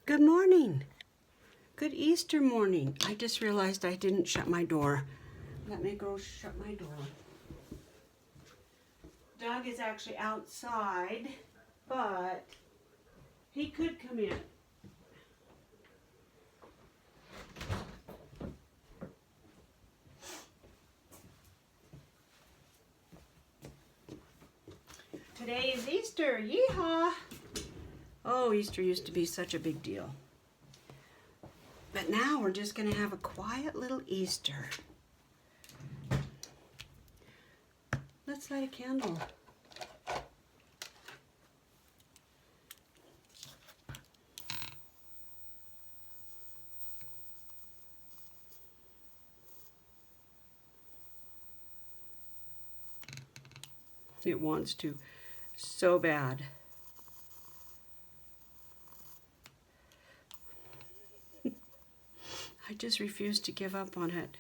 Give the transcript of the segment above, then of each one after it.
Good morning. Good Easter morning. I just realized I didn't shut my door. Let me go shut my door. Doug is actually outside, but he could come in. Today is Easter. Yeehaw! Oh, Easter used to be such a big deal. But now we're just going to have a quiet little Easter. Let's light a candle. It wants to so bad. I just refuse to give up on it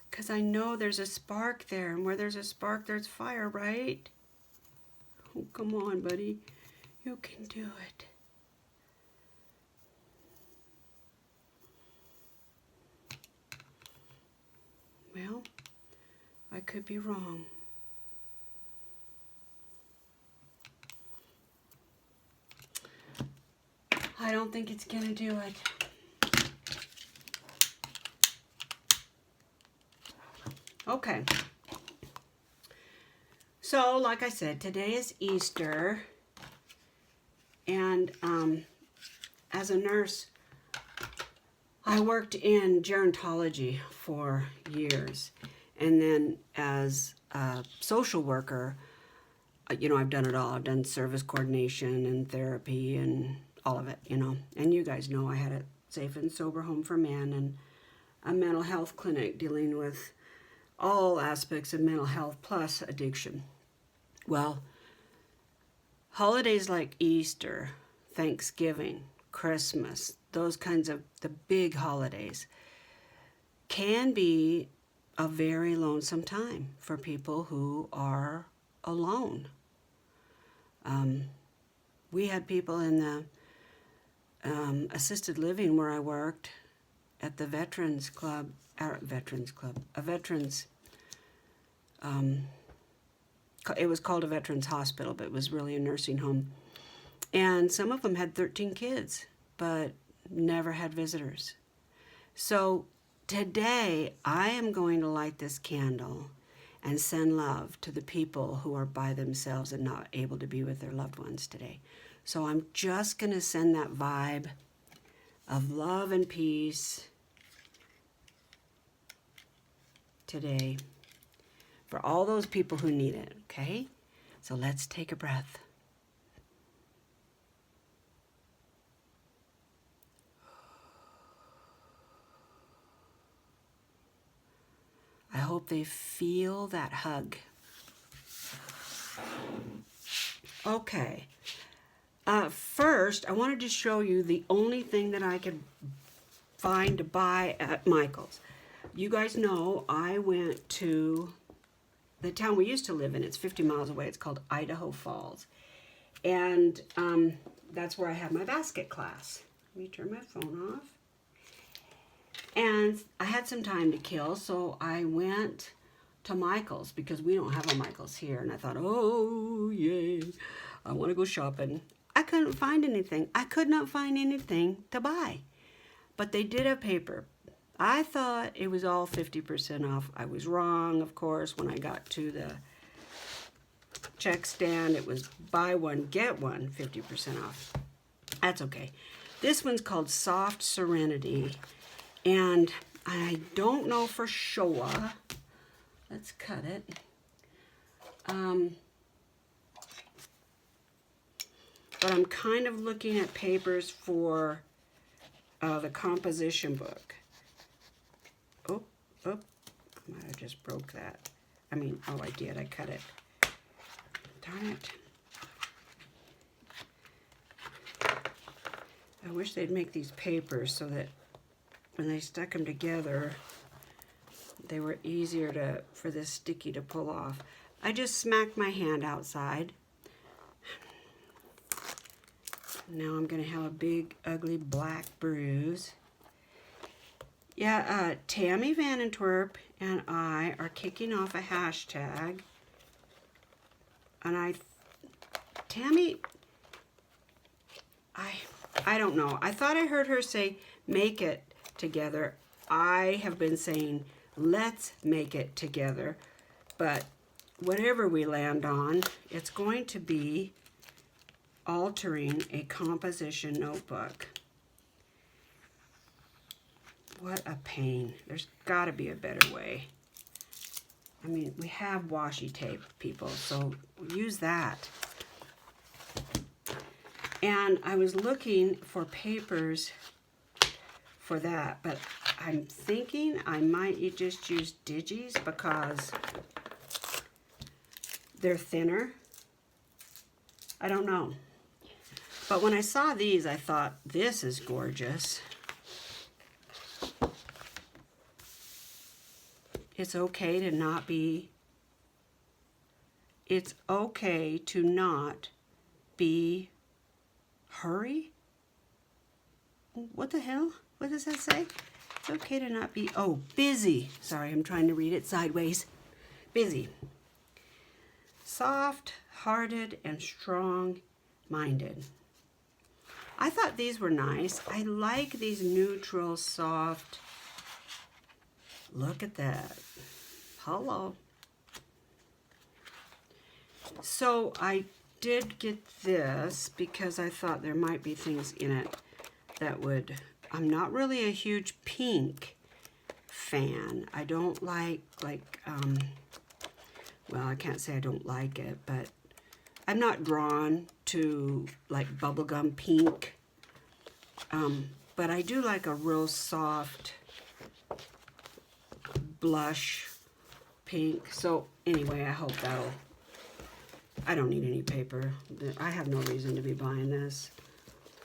because I know there's a spark there, and where there's a spark, there's fire, right? Oh, come on, buddy. You can do it. Well, I could be wrong. I don't think it's gonna do it. Okay. So, like I said, today is Easter, and as a nurse, I worked in gerontology for years, and then as a social worker, I've done it all. I've done service coordination and therapy and all of it, And you guys know I had a safe and sober home for men and a mental health clinic dealing with all aspects of mental health plus addiction. Well, holidays like Easter, Thanksgiving, Christmas, those kinds of the big holidays can be a very lonesome time for people who are alone. We had people in the assisted living where I worked at the Veterans Club, it was called a Veterans Hospital, but it was really a nursing home. And some of them had 13 kids, but never had visitors. So today I am going to light this candle and send love to the people who are by themselves and not able to be with their loved ones today. So I'm just going to send that vibe of love and peace today for all those people who need it, okay? So let's take a breath. I hope they feel that hug. Okay. First, I wanted to show you the only thing that I could find to buy at Michael's. You guys know I went to the town we used to live in. It's 50 miles away. It's called Idaho Falls. And that's where I had my basket class. Let me turn my phone off. And I had some time to kill, so I went to Michael's because we don't have a Michael's here. And I thought, oh, yay, I want to go shopping. I couldn't find anything. I could not find anything to buy. But they did have paper. I thought it was all 50% off. I was wrong, of course. When I got to the check stand, it was buy one, get one, 50% off. That's okay. This one's called Soft Serenity. And I don't know for sure. Let's cut it. But I'm kind of looking at papers for the composition book. Oh, I might have just broke that. Oh, I did. I cut it. Darn it. I wish they'd make these papers so that when they stuck them together, they were easier for this sticky to pull off. I just smacked my hand outside. Now I'm going to have a big, ugly black bruise. Yeah, Tammy Van Antwerp and I are kicking off a hashtag. And Tammy, I don't know. I thought I heard her say, make it together. I have been saying, let's make it together. But whatever we land on, it's going to be altering a composition notebook. What a pain. There's got to be a better way. I mean, we have washi tape, people, so use that. And I was looking for papers for that, but I'm thinking I might just use Digis because they're thinner. I don't know. But when I saw these, I thought, this is gorgeous. It's okay to not be, it's okay to not be hurry? What the hell? What does that say? It's okay to not be, oh, busy. Sorry, I'm trying to read it sideways. Busy. Soft-hearted and strong-minded. I thought these were nice. I like these neutral, soft. Look at that. Hello. So I did get this because I thought there might be things in it that would, I'm not really a huge pink fan. I don't like well, I can't say I don't like it, but I'm not drawn to like bubblegum pink. But I do like a real soft blush pink. So anyway, I hope that'll, I don't need any paper. I have no reason to be buying this.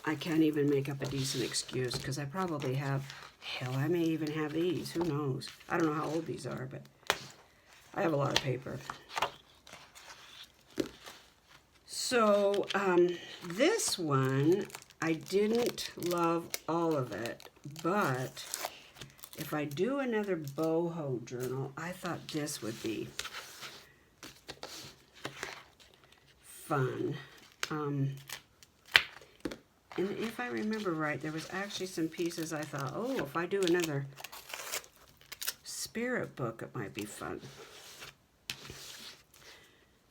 I can't even make up a decent excuse because I probably have, hell, I may even have these. Who knows? I don't know how old these are, but I have a lot of paper. So this one, I didn't love all of it, but if I do another boho journal, I thought this would be fun. And if I remember right, there was actually some pieces I thought, oh, if I do another spirit book, it might be fun.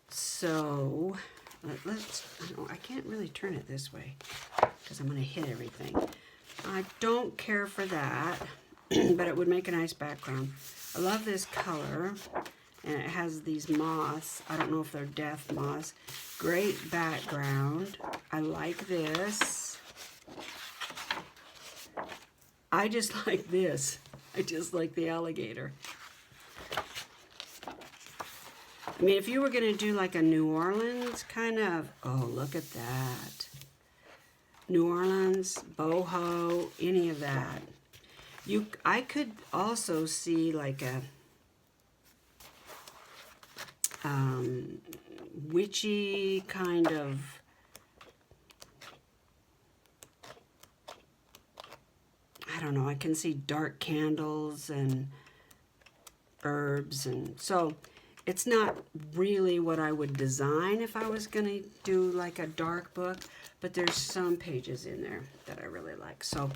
So I can't really turn it this way because I'm going to hit everything. I don't care for that, but it would make a nice background. I love this color, and it has these moths. I don't know if they're death moths. Great background. I like this. I just like this. I just like the alligator. I mean, if you were going to do like a New Orleans kind of, oh, look at that. New Orleans, boho, any of that. I could also see like a witchy kind of, I don't know, I can see dark candles and herbs, and so it's not really what I would design if I was going to do like a dark book, but there's some pages in there that I really like. So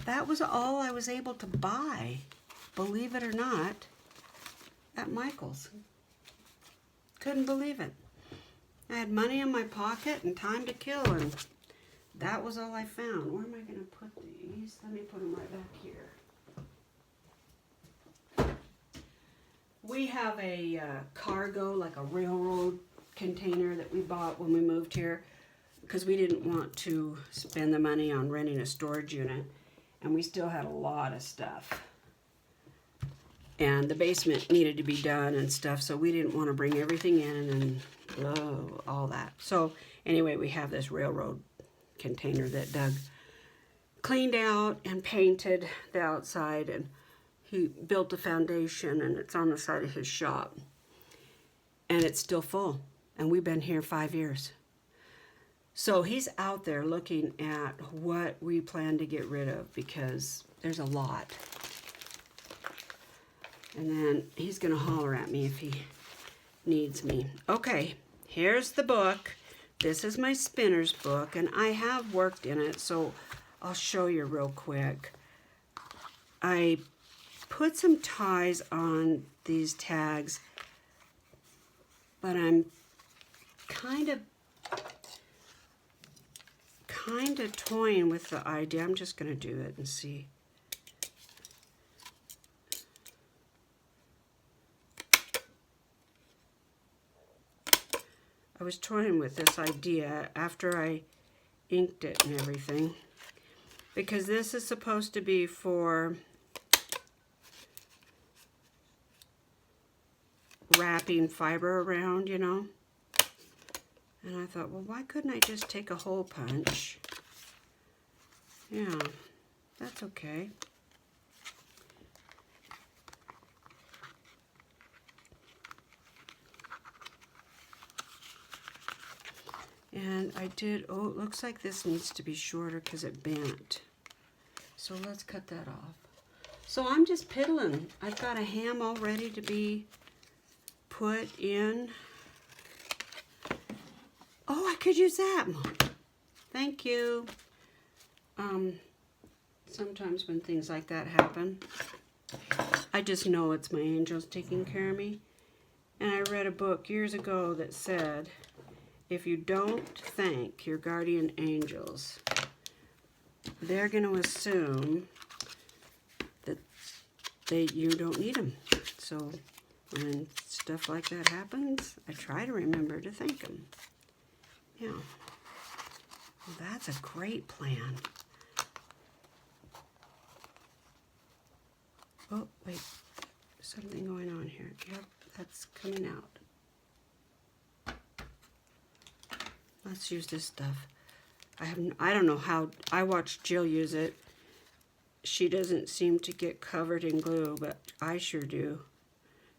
that was all I was able to buy, believe it or not, at Michael's. Couldn't believe it. I had money in my pocket and time to kill, and that was all I found. Where am I going to put these? Let me put them right back here. We have a cargo, like a railroad container that we bought when we moved here because we didn't want to spend the money on renting a storage unit, and we still had a lot of stuff. And the basement needed to be done and stuff, so we didn't want to bring everything in and all that. So anyway, we have this railroad container that Doug cleaned out and painted the outside, and he built a foundation, and it's on the side of his shop. And it's still full, and we've been here 5 years. So he's out there looking at what we plan to get rid of because there's a lot. And then he's going to holler at me if he needs me. Okay, here's the book. This is my spinner's book, and I have worked in it, so I'll show you real quick. I put some ties on these tags, but I'm kind of toying with the idea. I'm just going to do it and see. I was toying with this idea after I inked it and everything, because this is supposed to be for wrapping fiber around, you know. And I thought, well, why couldn't I just take a hole punch? Yeah, that's okay. And I did, oh, it looks like this needs to be shorter because it bent. So let's cut that off. So I'm just piddling. I've got a ham all ready to be put in. Oh, I could use that. Thank you. Sometimes when things like that happen, I just know it's my angels taking care of me. And I read a book years ago that said, if you don't thank your guardian angels, they're going to assume that you don't need them. So when stuff like that happens, I try to remember to thank them. Yeah. Well, that's a great plan. Oh, wait. Something going on here. Yep, that's coming out. Let's use this stuff. I don't know how, I watched Jill use it. She doesn't seem to get covered in glue, but I sure do.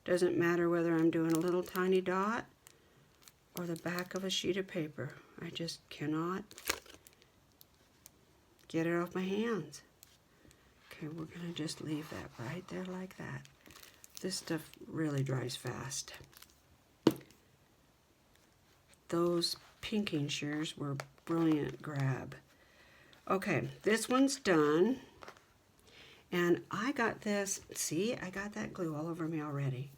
Doesn't matter whether I'm doing a little tiny dot or the back of a sheet of paper. I just cannot get it off my hands. Okay, we're gonna just leave that right there like that. This stuff really dries fast. Those pinking shears were brilliant grab. Okay, this one's done. And I got this, see, I got that glue all over me already.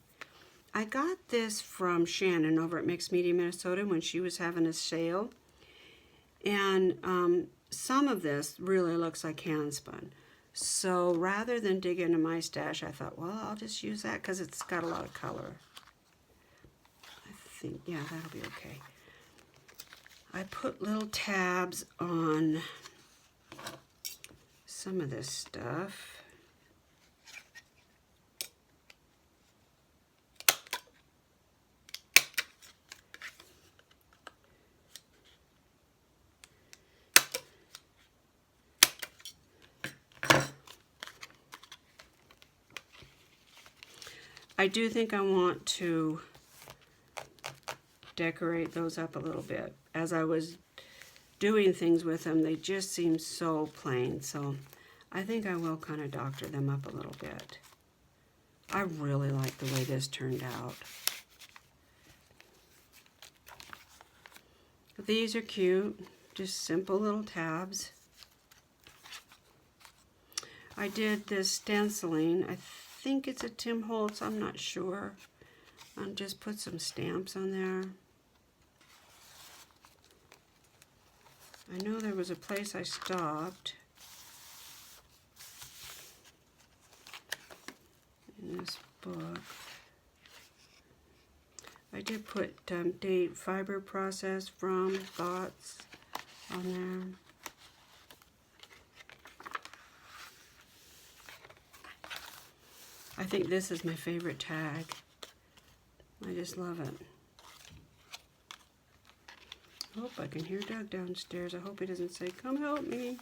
I got this from Shannon over at Mixed Media Minnesota when she was having a sale. And some of this really looks like hand spun. So rather than dig into my stash, I thought, well, I'll just use that because it's got a lot of color. I think, yeah, that'll be okay. I put little tabs on some of this stuff. I do think I want to decorate those up a little bit. As I was doing things with them, they just seem so plain. So I think I will kind of doctor them up a little bit. I really like the way this turned out. These are cute, just simple little tabs. I did this stenciling. I think it's a Tim Holtz, I'm not sure. Just put some stamps on there. I know there was a place I stopped in this book. I did put date, fiber process from, thoughts on there. I think this is my favorite tag. I just love it. Oh, I can hear Doug downstairs. I hope he doesn't say, come help me.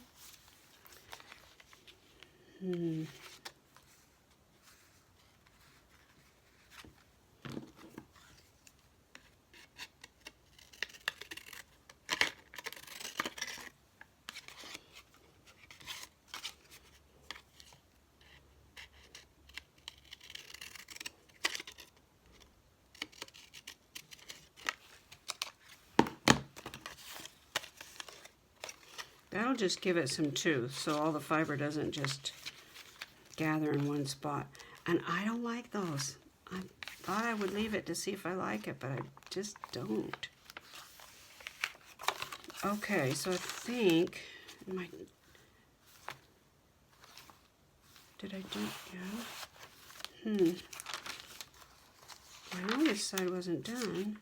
just give it some tooth so all the fiber doesn't just gather in one spot. And I don't like those. I thought I would leave it to see if I like it, but I just don't. Okay, so I think did I do, yeah? I know this side wasn't done.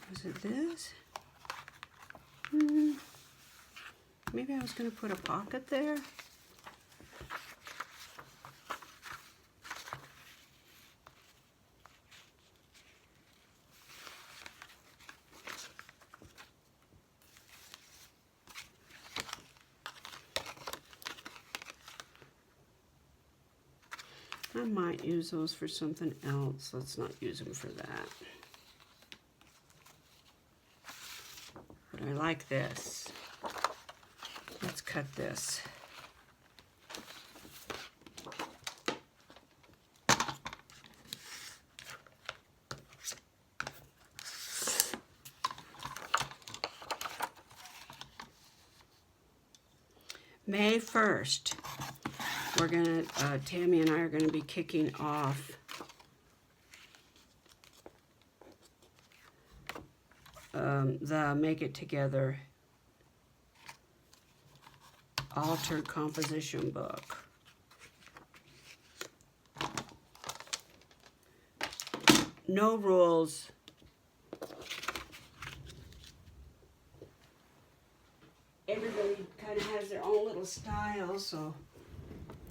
Was it this? Maybe I was going to put a pocket there. I might use those for something else. Let's not use them for that. But I like this. Let's cut this. May 1st, we're gonna, Tammy and I are gonna be kicking off the Make It Together Altered Composition book. No rules. Everybody kind of has their own little style, so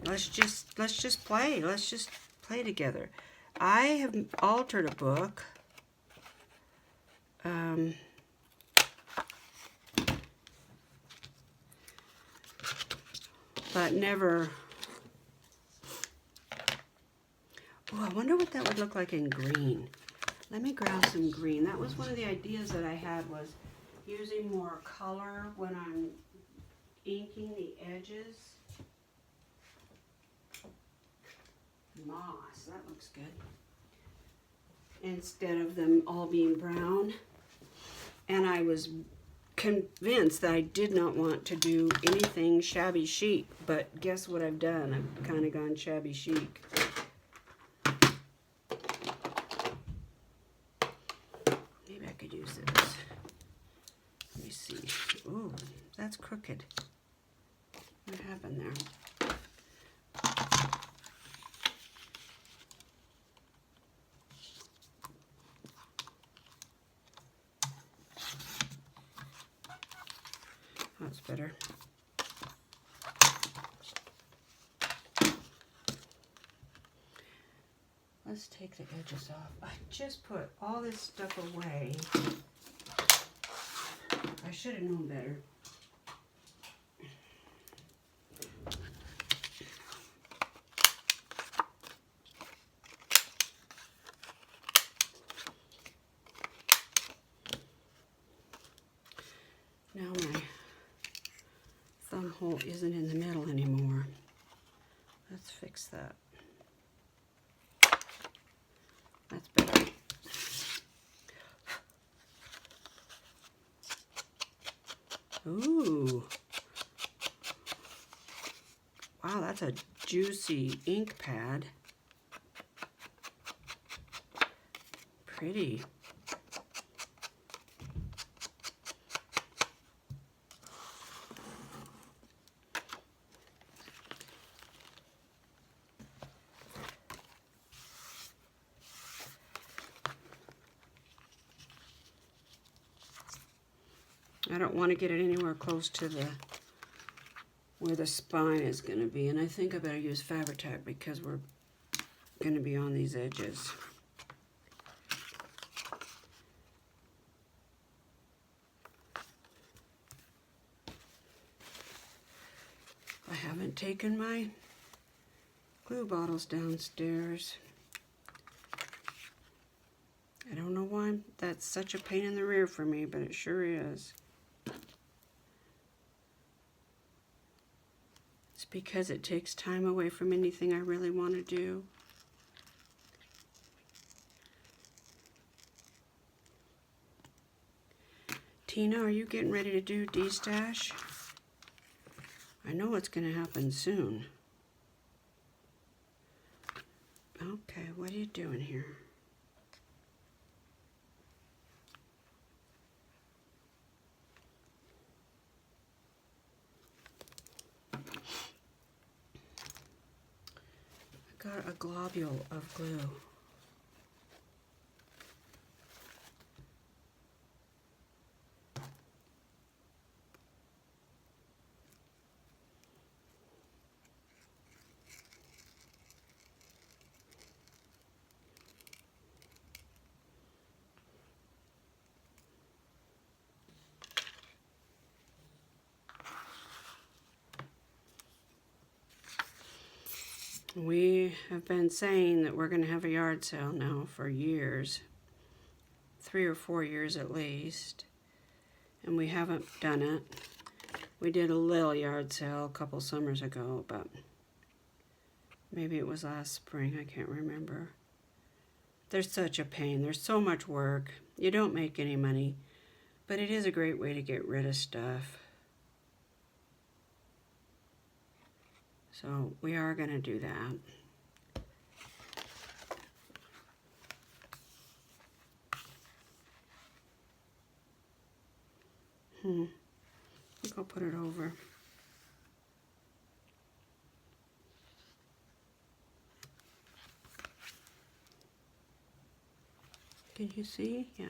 let's just play. Let's just play together. I have altered a book. But never. Oh, I wonder what that would look like in green. Let me grab some green. That was one of the ideas that I had, was using more color when I'm inking the edges. Moss, that looks good. Instead of them all being brown. And I was convinced that I did not want to do anything shabby chic, but guess what I've done? I've kind of gone shabby chic. Maybe I could use this. Let me see. Ooh, that's crooked. What happened there? That's better. Let's take the edges off. I just put all this stuff away. I should have known better. Now my thumb hole isn't in the middle anymore. Let's fix that. That's better. Ooh. Wow, that's a juicy ink pad. Pretty. I don't want to get it anywhere close to where the spine is going to be, and I think I better use Fabri-Tac because we're going to be on these edges. I haven't taken my glue bottles downstairs. I don't know why that's such a pain in the rear for me, but it sure is. It's because it takes time away from anything I really want to do. Tina, are you getting ready to do D-stash? I know it's going to happen soon. Okay, what are you doing here? I got a globule of glue. We have been saying that we're going to have a yard sale now for years, 3 or 4 years at least, and we haven't done it. We did a little yard sale a couple summers ago, but maybe it was last spring, I can't remember. They're such a pain. There's so much work. You don't make any money, but it is a great way to get rid of stuff. So we are going to do that. I think I'll put it over. Can you see? Yeah.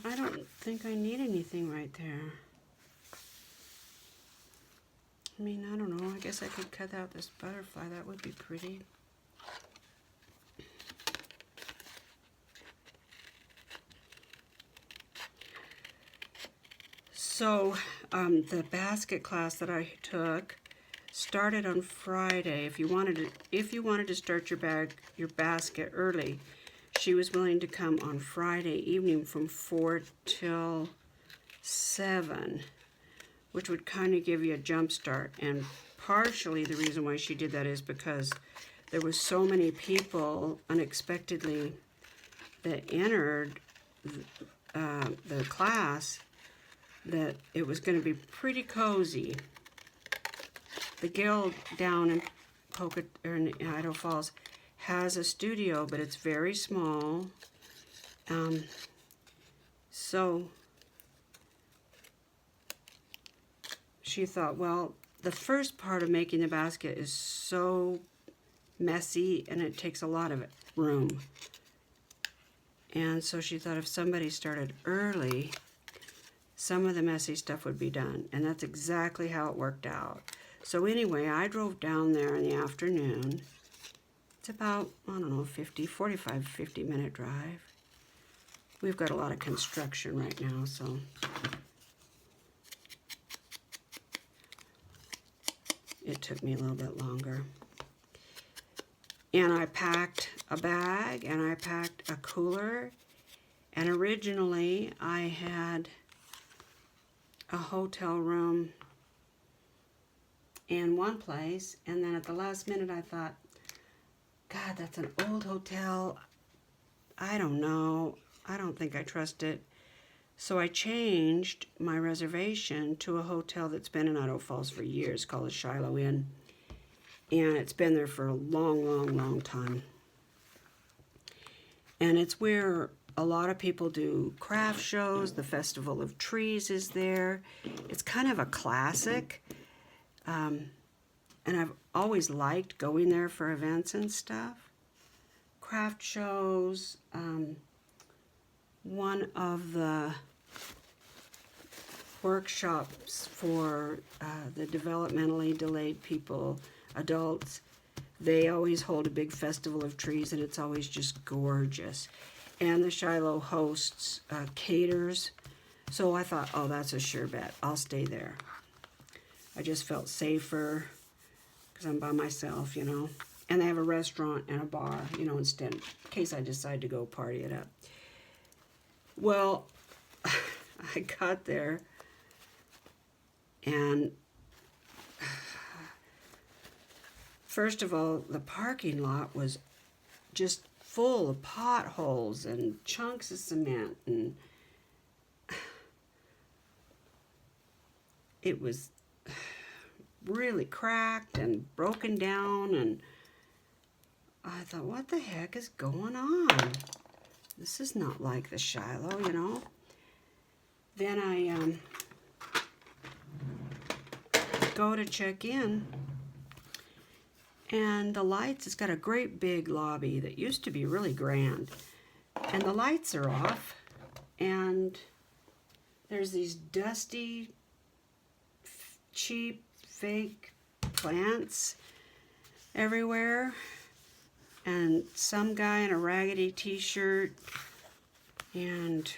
I don't think I need anything right there. I mean, I don't know. I guess I could cut out this butterfly. That would be pretty. So, the basket class that I took started on Friday. If you wanted to start your basket early, she was willing to come on Friday evening from 4 till 7, which would kind of give you a jump start. And partially the reason why she did that is because there was so many people unexpectedly that entered the class that it was going to be pretty cozy. The guild down in Idaho Falls has a studio, but it's very small. So she thought, well, the first part of making the basket is so messy and it takes a lot of room. And so she thought if somebody started early, some of the messy stuff would be done. And that's exactly how it worked out. So anyway, I drove down there in the afternoon. It's about, I don't know, 45, 50-minute drive. We've got a lot of construction right now, so. It took me a little bit longer. And I packed a bag, and I packed a cooler. And originally, I had a hotel room in one place, and then at the last minute I thought, God, that's an old hotel. I don't know. I don't think I trust it. So I changed my reservation to a hotel that's been in Idaho Falls for years called the Shiloh Inn. And it's been there for a long, long, long time. And it's where a lot of people do craft shows. The Festival of Trees is there. It's kind of a classic. And I've always liked going there for events and stuff. Craft shows. One of the workshops for the developmentally delayed people, adults, they always hold a big festival of trees, and it's always just gorgeous. And the Shiloh hosts caters. So I thought, oh, that's a sure bet. I'll stay there. I just felt safer because I'm by myself, you know. And they have a restaurant and a bar, you know, instead, in case I decide to go party it up. Well, I got there, and First of all, the parking lot was just full of potholes and chunks of cement, and it was really cracked and broken down, and I thought, what the heck is going on? This is not like the Shiloh, you know. Then I go to check in, and the lights, it's got a great big lobby that used to be really grand, and the lights are off, and there's these dusty, cheap, fake plants everywhere, and some guy in a raggedy t-shirt and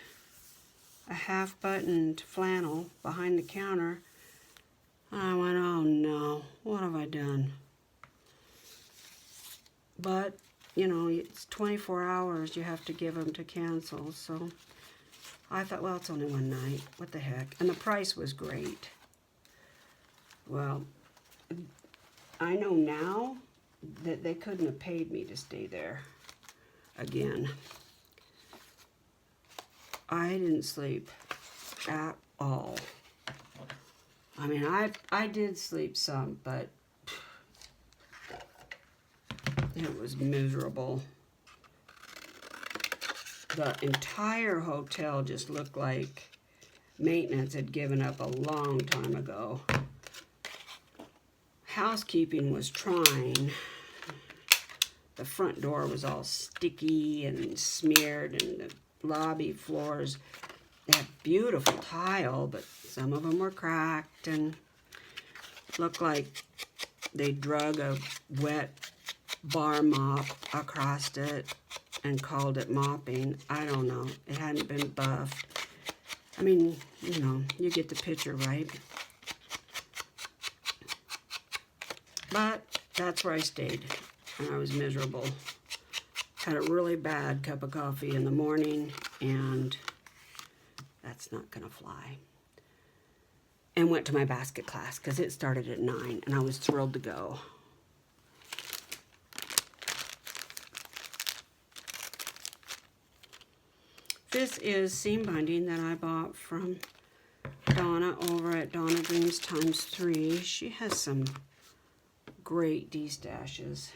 a half-buttoned flannel behind the counter. I went, oh no, what have I done? But, you know, it's 24 hours you have to give them to cancel, so I thought, well, it's only one night, what the heck? And the price was great. Well, I know now that they couldn't have paid me to stay there again. I didn't sleep at all. I mean, I did sleep some, but it was miserable. The entire hotel just looked like maintenance had given up a long time ago. Housekeeping was trying. The front door was all sticky and smeared, and the lobby floors, they had beautiful tile, but some of them were cracked and looked like they drug a wet bar mop across it and called it mopping. I don't know. It hadn't been buffed. I mean, you know, you get the picture, right? But that's where I stayed, and I was miserable. Had a really bad cup of coffee in the morning, and that's not gonna fly. And went to my basket class, because it started at 9, and I was thrilled to go. This is seam binding that I bought from Donna over at Donna Dreams Times 3. She has some great D-stashes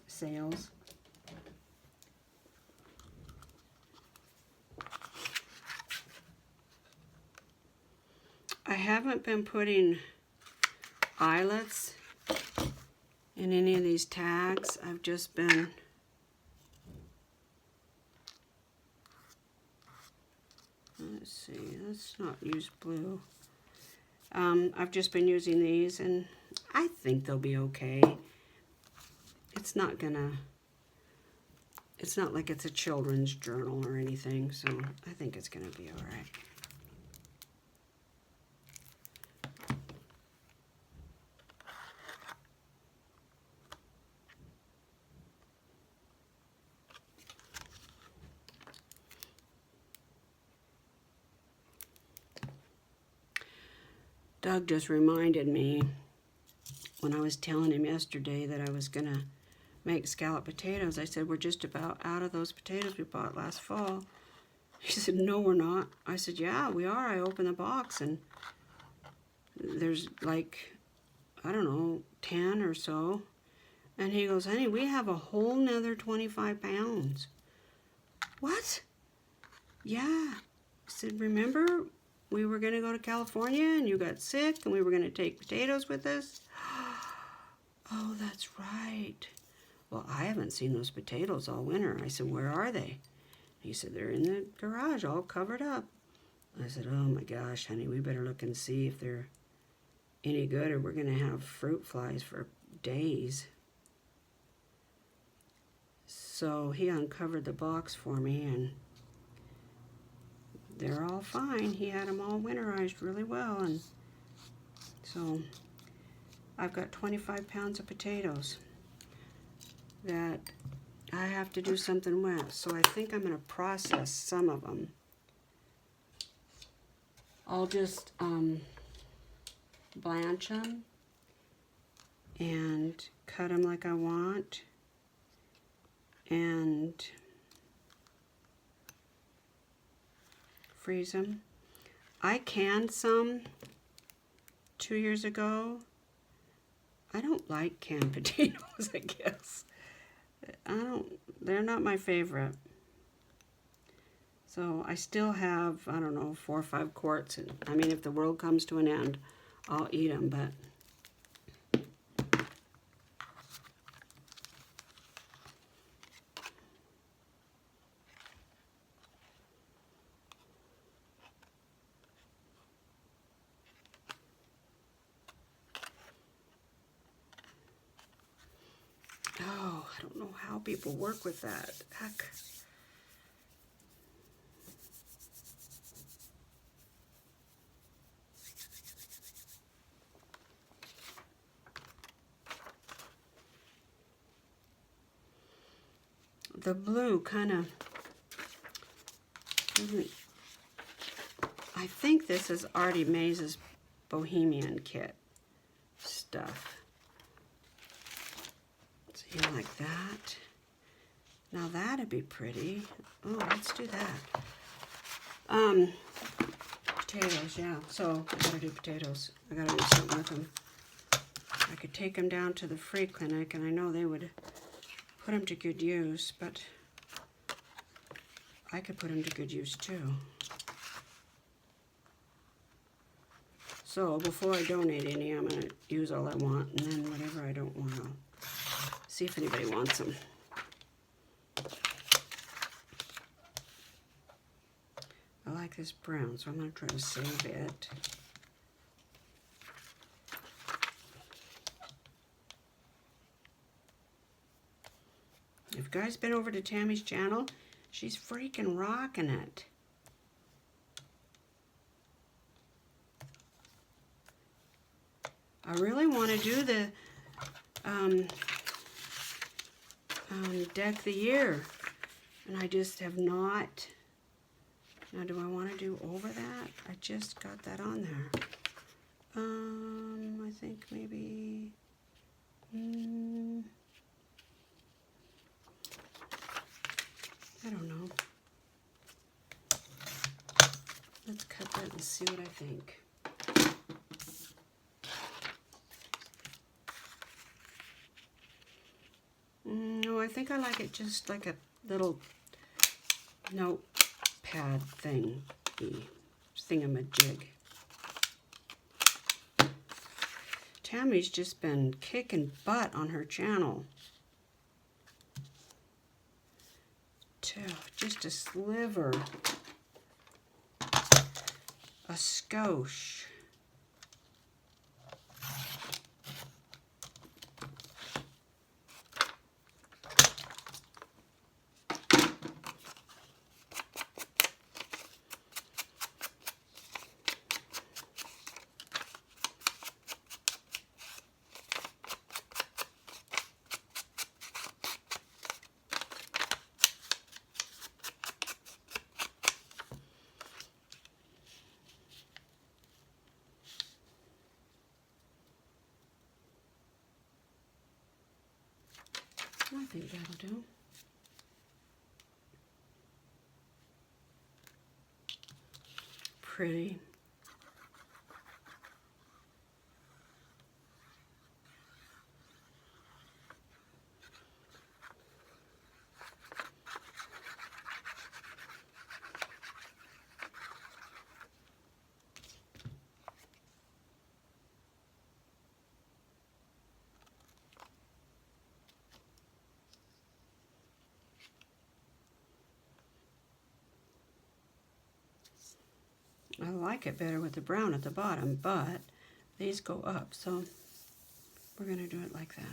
sales. I haven't been putting eyelets in any of these tags. I've just been let's see, let's not use blue. I've just been using these, and I think they'll be okay. It's not like it's a children's journal or anything, so I think it's gonna be all right. Doug just reminded me when I was telling him yesterday that I was going to make scalloped potatoes. I said, we're just about out of those potatoes we bought last fall. He said, no, we're not. I said, yeah, we are. I opened the box, and there's like, I don't know, 10 or so. And he goes, honey, we have a whole nother 25 pounds. What? Yeah. I said, remember we were going to go to California and you got sick and we were going to take potatoes with us? Oh, that's right. Well, I haven't seen those potatoes all winter. I said, where are they? He said, they're in the garage all covered up. I said, oh my gosh, honey, we better look and see if they're any good, or we're going to have fruit flies for days. So he uncovered the box for me, and they're all fine. He had them all winterized really well, and so I've got 25 pounds of potatoes that I have to do something with. So I think I'm going to process some of them. I'll just blanch them and cut them like I want, and freeze them. I canned some 2 years ago. I don't like canned potatoes, I guess. They're not my favorite. So I still have, I don't know, 4 or 5 quarts. And I mean, if the world comes to an end, I'll eat them, but oh, I don't know how people work with that. Heck. The blue kind of doesn't. I think this is Artie Mays' Bohemian Kit stuff. See, like that. Now that'd be pretty. Oh, let's do that. Potatoes, yeah. So I gotta do potatoes. I gotta do something with them. I could take them down to the free clinic, and I know they would put them to good use, but I could put them to good use too. So before I donate any, I'm going to use all I want, and then whatever I don't want, I'll see if anybody wants them. I like this brown, so I'm going to try to save it. If you guys been over to Tammy's channel, she's freaking rocking it. I really want to do the Deck the Year, and I just have not. Now, do I want to do over that? I just got that on there. I think maybe. I don't know. Let's cut that and see what I think. No, I think I like it just like a little notepad thingamajig. Tammy's just been kicking butt on her channel. Just a sliver, a skosh. I think that'll do. Pretty. I like it better with the brown at the bottom, but these go up, so we're going to do it like that.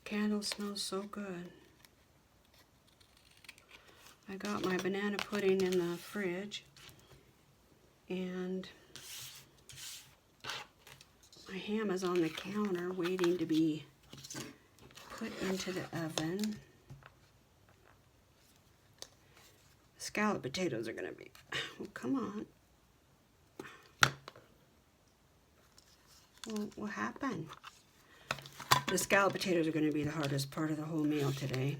Candle smells so good. I got my banana pudding in the fridge, and my ham is on the counter waiting to be put into the oven. Scalloped potatoes are going to be, oh, come on. Well, what happened? The scalloped potatoes are going to be the hardest part of the whole meal today.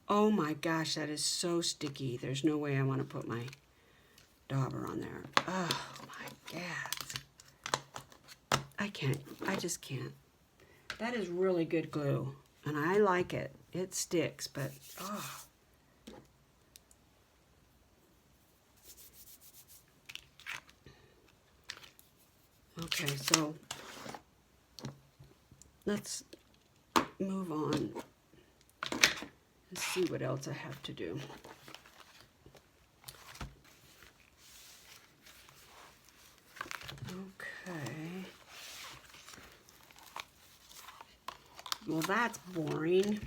Oh my gosh, that is so sticky. There's no way I want to put my dauber on there. Oh my God. I can't. I just can't. That is really good glue, and I like it. It sticks, but oh. Okay, so let's move on and see what else I have to do. Okay. Well, that's boring.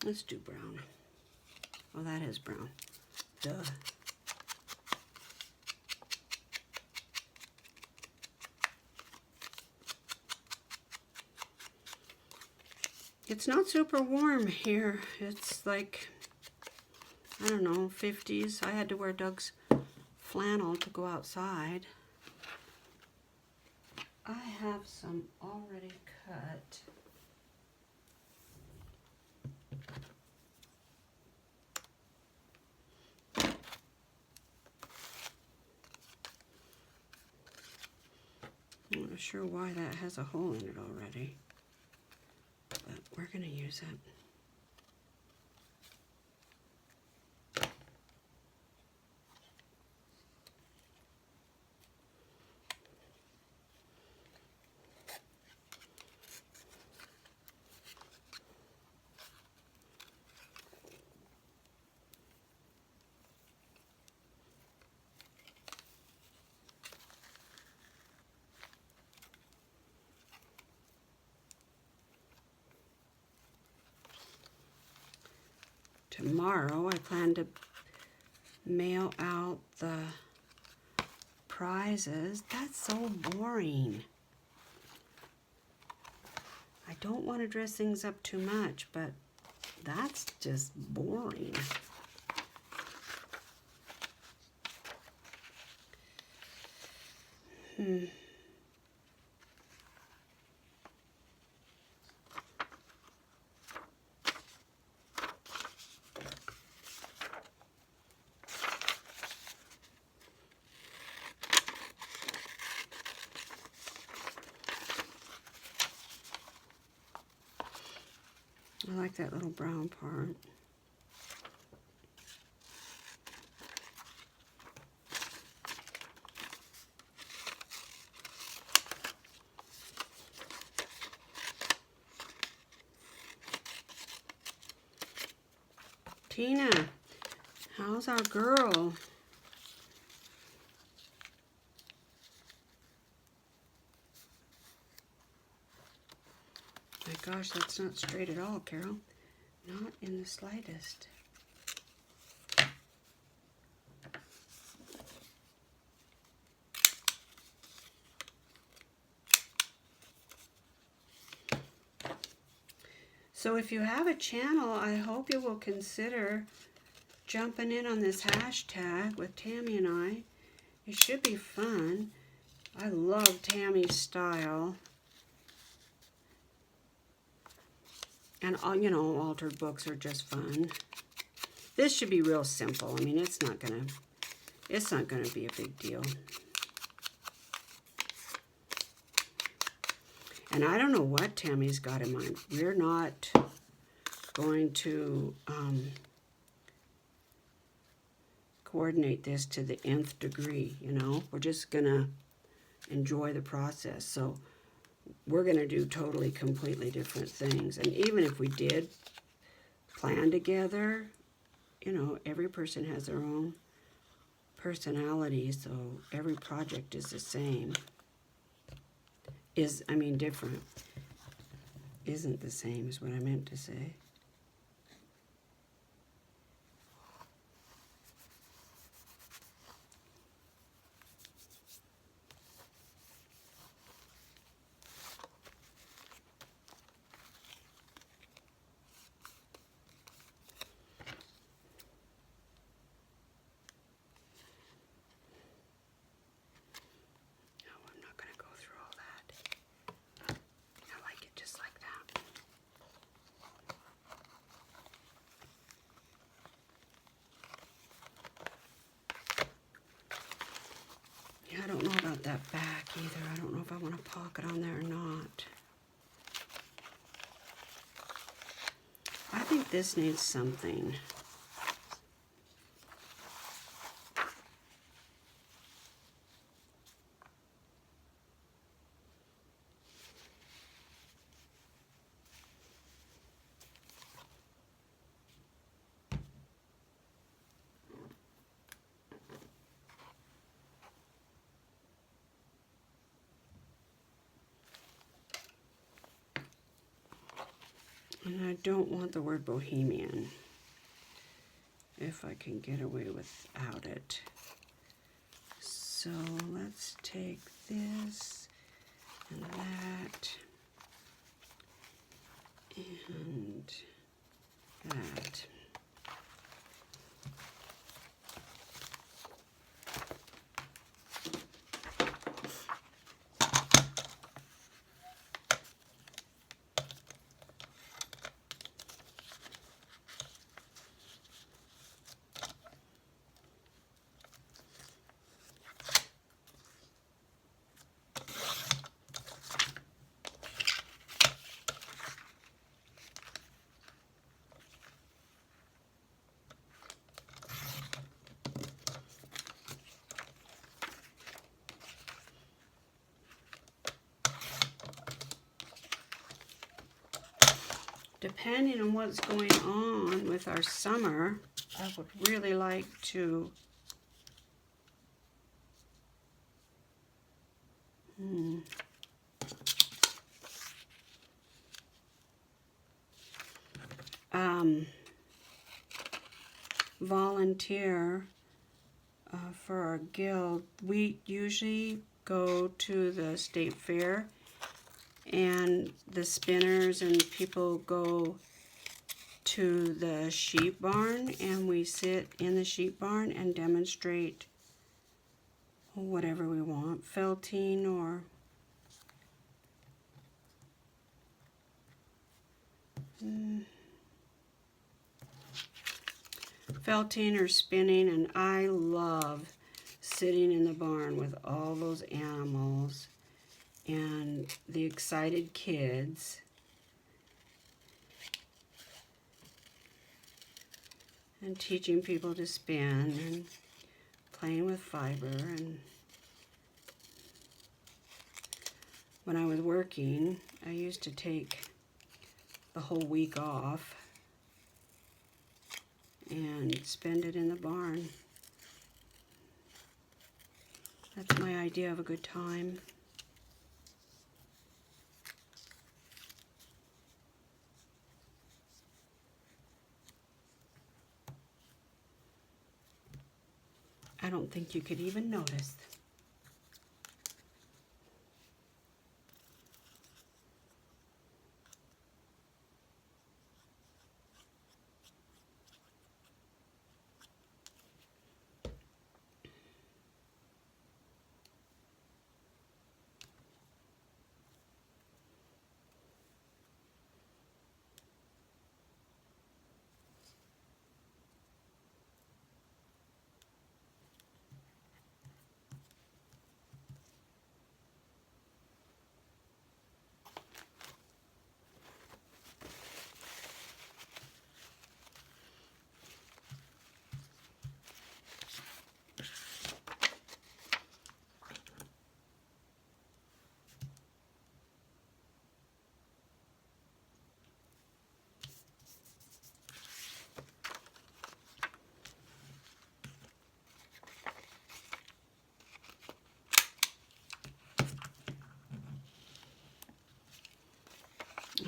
Let's do brown. Oh, that is brown. Duh. It's not super warm here. It's like, I don't know, 50s. I had to wear Doug's flannel to go outside. I have some already cut. I'm not sure why that has a hole in it already, but we're going to use it. Tomorrow I plan to mail out the prizes. That's so boring. I don't want to dress things up too much, but that's just boring. I like that little brown part. Tina, how's our girl? My gosh, that's not straight at all, Carol. Not in the slightest. So if you have a channel, I hope you will consider jumping in on this hashtag with Tammy and I. It should be fun. I love Tammy's style. And, you know, altered books are just fun. This should be real simple. I mean, it's not gonna be a big deal. And I don't know what Tammy's got in mind. We're not going to coordinate this to the nth degree, you know. We're just gonna enjoy the process. So we're going to do totally, completely different things. And even if we did plan together, you know, every person has their own personality, so every project is the same. Different. isn't the same is what I meant to say. I'm not going to go through all that. I like it just like that. Yeah, I don't know about that back either. I don't know if I want a pocket on there or not. I think this needs something. And I don't want the word bohemian, if I can get away without it. So let's take this and that and that. Depending on what's going on with our summer, I would really like to volunteer for our guild. We usually go to the state fair, and the spinners and people go to the sheep barn, and we sit in the sheep barn and demonstrate whatever we want, felting or felting or spinning. And I love sitting in the barn with all those animals and the excited kids and teaching people to spin and playing with fiber. And when I was working, I used to take the whole week off and spend it in the barn. That's my idea of a good time. I don't think you could even notice.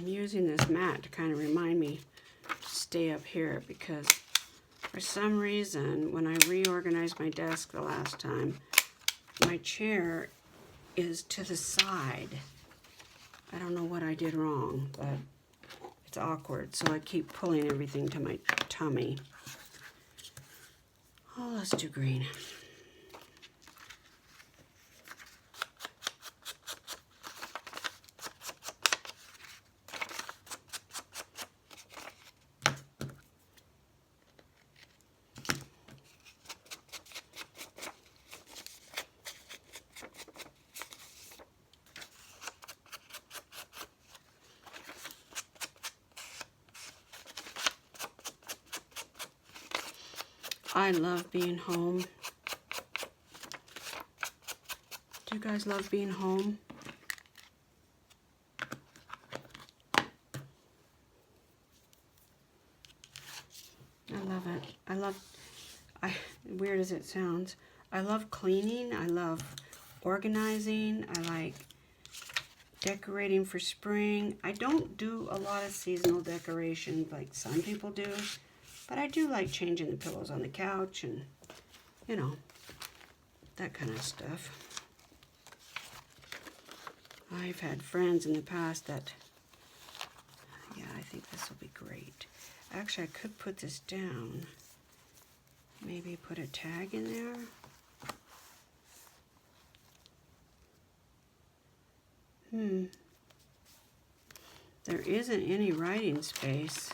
using this mat to kind of remind me to stay up here because for some reason, when I reorganized my desk the last time, my chair is to the side. I don't know what I did wrong, but it's awkward, so I keep pulling everything to my tummy. Oh, let's do green. I love being home. Do you guys love being home? I love it. Weird as it sounds, I love cleaning. I love organizing. I like decorating for spring. I don't do a lot of seasonal decorations like some people do. But I do like changing the pillows on the couch and, you know, that kind of stuff. I've had friends in the past that, yeah, I think this will be great. Actually, I could put this down. Maybe put a tag in there. There isn't any writing space.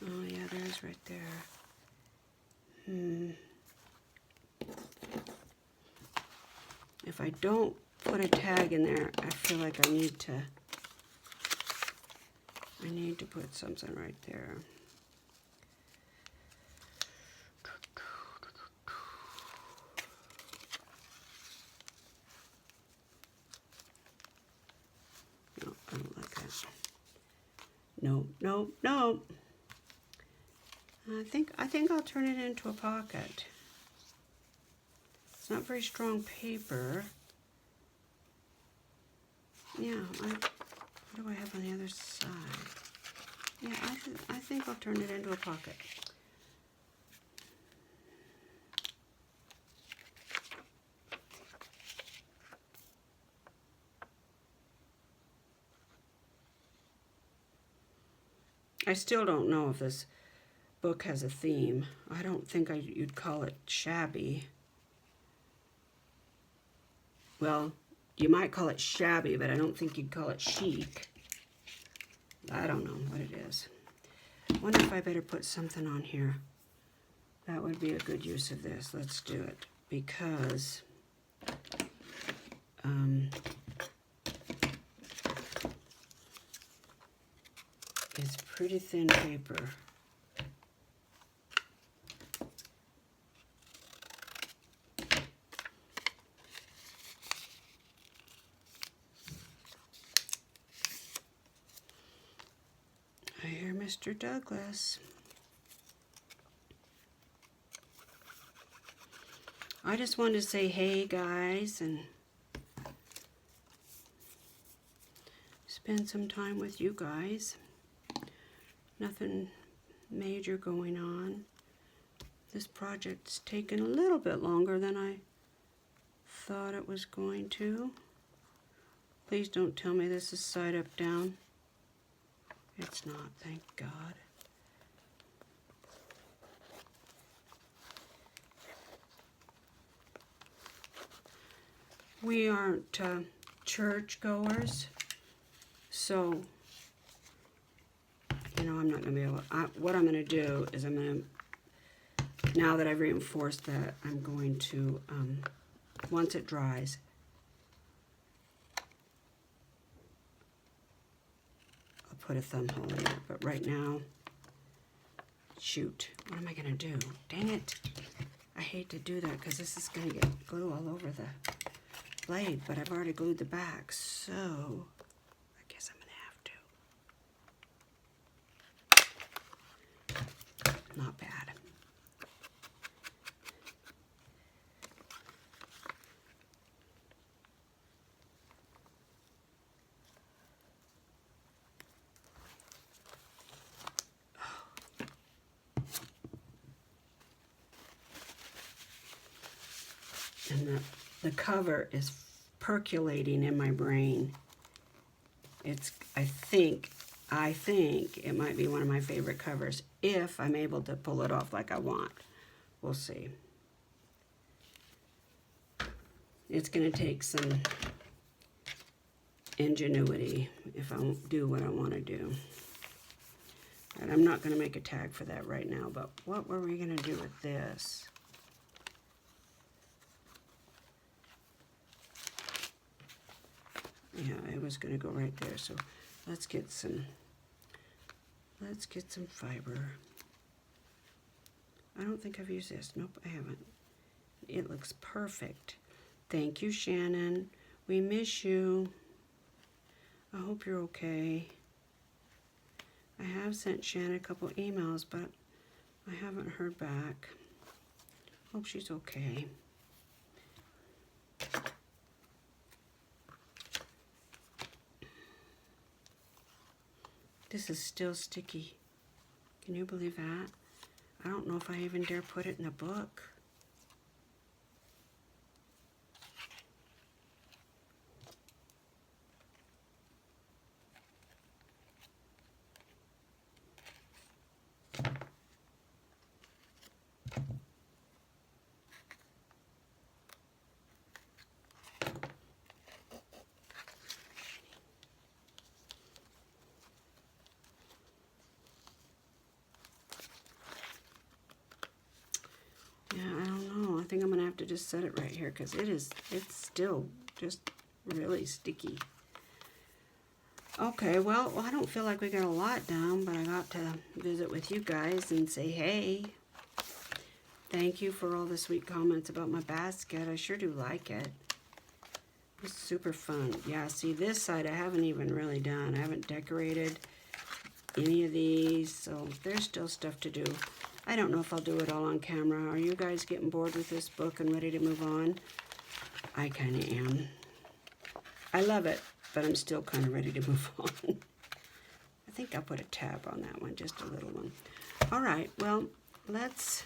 Oh yeah, there is right there. If I don't put a tag in there, I feel like I need to put something right there. No, I don't like that. No, no, no. I think I'll turn it into a pocket. It's not very strong paper. Yeah, what do I have on the other side? Yeah, I think I'll turn it into a pocket. I still don't know if this book has a theme. I don't think you'd call it shabby. Well, you might call it shabby, but I don't think you'd call it chic. I don't know what it is. I wonder if I better put something on here. That would be a good use of this. Let's do it because it's pretty thin paper. I hear Mr. Douglas. I just wanted to say hey guys and spend some time with you guys. Nothing major going on. This project's taken a little bit longer than I thought it was going to. Please don't tell me this is side up down. It's not, thank God. We aren't church goers, so you know I'm not going to be able to, what I'm going to do is I'm going to, now that I've reinforced that, I'm going to, once it dries, I'll put a thumb hole in it. But right now, shoot, what am I going to do? Dang it. I hate to do that because this is going to get glue all over the blade, but I've already glued the back, so I guess I'm going to have to. Not bad. And the cover is percolating in my brain. I think it might be one of my favorite covers if I'm able to pull it off like I want. We'll see. It's going to take some ingenuity if I do what I want to do. And I'm not going to make a tag for that right now, but what were we going to do with this? Yeah, it was going to go right there. So let's get some fiber. I don't think I've used this. Nope, I haven't. It looks perfect. Thank you, Shannon. We miss you. I hope you're okay. I have sent Shannon a couple emails, but I haven't heard back. Hope she's okay. This is still sticky. Can you believe that? I don't know if I even dare put it in the book. Yeah, I don't know. I think I'm gonna have to just set it right here because it's still just really sticky. Okay, well, I don't feel like we got a lot done, but I got to visit with you guys and say hey. Thank you for all the sweet comments about my basket. I sure do like it. It's super fun. Yeah, see, this side I haven't even really done. I haven't decorated any of these, so there's still stuff to do. I don't know if I'll do it all on camera. Are you guys getting bored with this book and ready to move on? I kind of am. I love it, but I'm still kind of ready to move on. I think I'll put a tab on that one, just a little one. All right, well, let's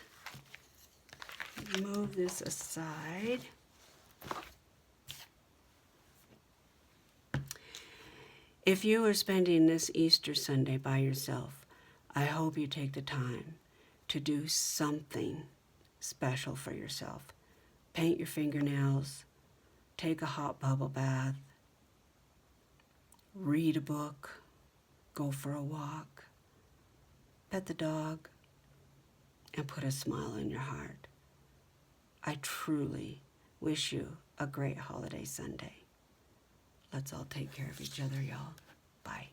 move this aside. If you are spending this Easter Sunday by yourself, I hope you take the time to do something special for yourself. Paint your fingernails, take a hot bubble bath, read a book, go for a walk, pet the dog, and put a smile on your heart. I truly wish you a great holiday Sunday. Let's all take care of each other, y'all. Bye.